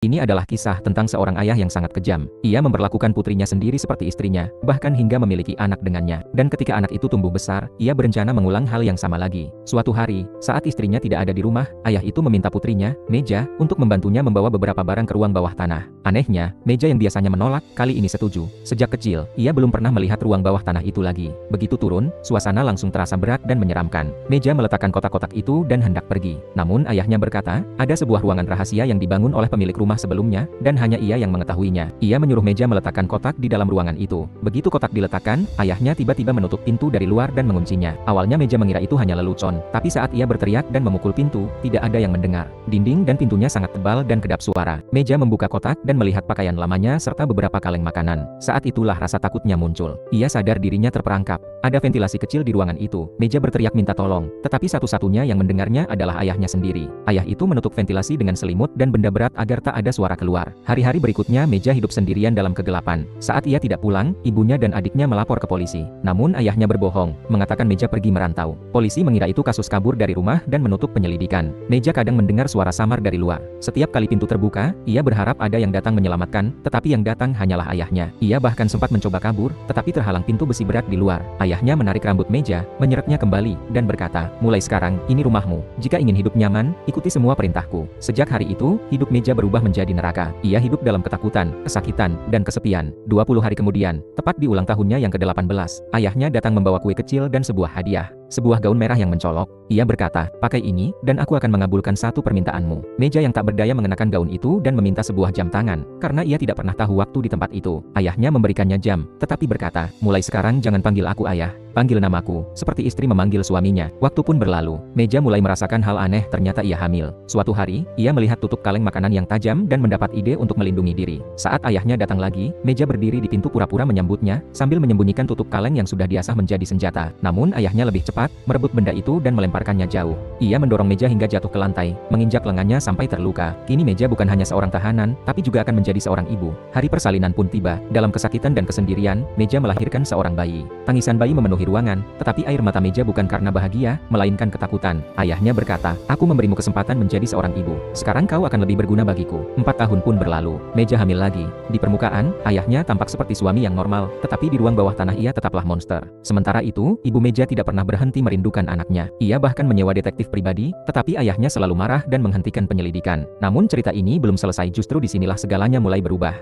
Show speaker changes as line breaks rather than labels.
Ini adalah kisah tentang seorang ayah yang sangat kejam. Ia memperlakukan putrinya sendiri seperti istrinya, bahkan hingga memiliki anak dengannya. Dan ketika anak itu tumbuh besar, ia berencana mengulang hal yang sama lagi. Suatu hari, saat istrinya tidak ada di rumah, ayah itu meminta putrinya, Meja, untuk membantunya membawa beberapa barang ke ruang bawah tanah. Anehnya, Meja yang biasanya menolak, kali ini setuju. Sejak kecil, ia belum pernah melihat ruang bawah tanah itu lagi. Begitu turun, suasana langsung terasa berat dan menyeramkan. Meja meletakkan kotak-kotak itu dan hendak pergi. Namun ayahnya berkata, ada sebuah ruangan rahasia yang dibangun oleh pemilik rumah sebelumnya, dan hanya ia yang mengetahuinya. Ia menyuruh Meja meletakkan kotak di dalam ruangan itu. Begitu kotak diletakkan, ayahnya tiba-tiba menutup pintu dari luar dan menguncinya. Awalnya Meja mengira itu hanya lelucon, tapi saat ia berteriak dan memukul pintu, tidak ada yang mendengar. Dinding dan pintunya sangat tebal dan kedap suara. Meja membuka kotak dan melihat pakaian lamanya serta beberapa kaleng makanan. Saat itulah rasa takutnya muncul. Ia sadar dirinya terperangkap. Ada ventilasi kecil di ruangan itu. Meja berteriak minta tolong, tetapi satu-satunya yang mendengarnya adalah ayahnya sendiri. Ayah itu menutup ventilasi dengan selimut dan benda berat agar tak ada suara keluar. Hari-hari berikutnya Meja hidup sendirian dalam kegelapan. Saat ia tidak pulang, ibunya dan adiknya melapor ke polisi. Namun ayahnya berbohong, mengatakan Meja pergi merantau. Polisi mengira itu kasus kabur dari rumah dan menutup penyelidikan. Meja kadang mendengar suara samar dari luar. Setiap kali pintu terbuka, ia berharap ada yang datang menyelamatkan, tetapi yang datang hanyalah ayahnya. Ia bahkan sempat mencoba kabur, tetapi terhalang pintu besi berat di luar. Ayahnya menarik rambut Meja, menyeretnya kembali, dan berkata, mulai sekarang, ini rumahmu. Jika ingin hidup nyaman, ikuti semua perintahku. Sejak hari itu, hidup Meja berubah menjadi neraka. Ia hidup dalam ketakutan, kesakitan, dan kesepian. 20 hari kemudian, tepat di ulang tahunnya yang ke-18, ayahnya datang membawa kue kecil dan sebuah hadiah. Sebuah gaun merah yang mencolok. Ia berkata, pakai ini, dan aku akan mengabulkan satu permintaanmu. Meja yang tak berdaya mengenakan gaun itu dan meminta sebuah jam tangan, karena ia tidak pernah tahu waktu di tempat itu. Ayahnya memberikannya jam, tetapi berkata, mulai sekarang jangan panggil aku ayah, panggil namaku, seperti istri memanggil suaminya. Waktu pun berlalu. Meja mulai merasakan hal aneh, ternyata ia hamil. Suatu hari, ia melihat tutup kaleng makanan yang tajam dan mendapat ide untuk melindungi diri. Saat ayahnya datang lagi, Meja berdiri di pintu pura-pura menyambutnya, sambil menyembunyikan tutup kaleng yang sudah diasah menjadi senjata. Namun ayahnya lebih cepat, merebut benda itu dan melemparkannya jauh. Ia mendorong Meja hingga jatuh ke lantai, menginjak lengannya sampai terluka. Kini Meja bukan hanya seorang tahanan, tapi juga akan menjadi seorang ibu. Hari persalinan pun tiba. Dalam kesakitan dan kesendirian, Meja melahirkan seorang bayi. Tangisan bayi memenuhi ruangan, tetapi air mata Meja bukan karena bahagia, melainkan ketakutan. Ayahnya berkata, aku memberimu kesempatan menjadi seorang ibu. Sekarang kau akan lebih berguna bagiku. 4 tahun pun berlalu. Meja hamil lagi. Di permukaan, ayahnya tampak seperti suami yang normal, tetapi di ruang bawah tanah ia tetaplah monster. Sementara itu, ibu Meja tidak pernah berhenti merindukan anaknya. Ia bahkan menyewa detektif pribadi, tetapi ayahnya selalu marah dan menghentikan penyelidikan. Namun cerita ini belum selesai, justru disinilah segalanya mulai berubah.